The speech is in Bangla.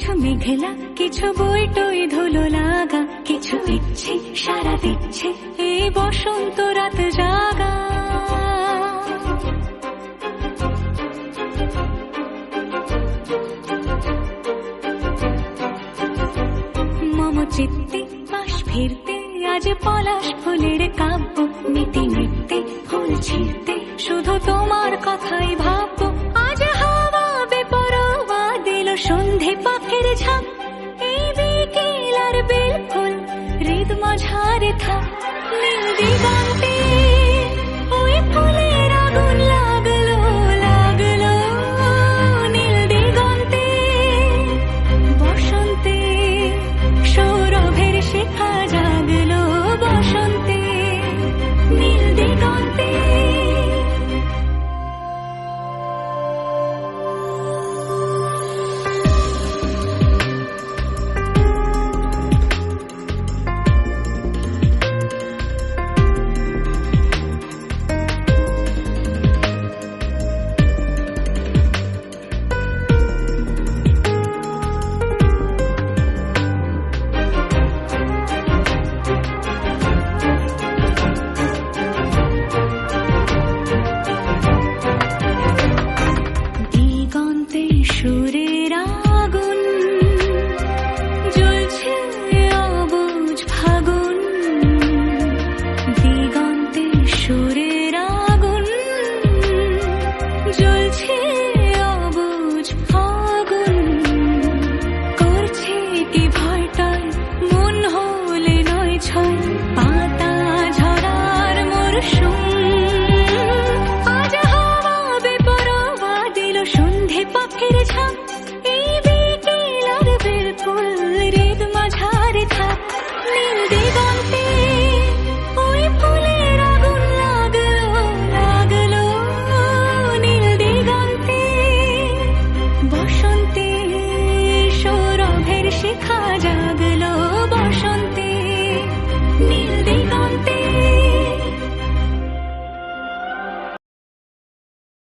কিছু মেঘলা, কিছু বই টই ধুলো লাগা, কিছু ইচ্ছে সারা দিচ্ছে এই বসন্ত রাত জাগা। মম চিত্তে পাশ ফিরতে আজ পলাশ ফুলের কাব্য, মিটি মিটতে ফুল ছিঁড়তে শুধু তোমার কথাই ভাববো। আজ হাওয়া বেপরোয়া দিল সন্ধে পাখির ঝাঁক, এই বিকেল আর বেলফুল হৃদ মাঝারে থাক নীল দিগন্ত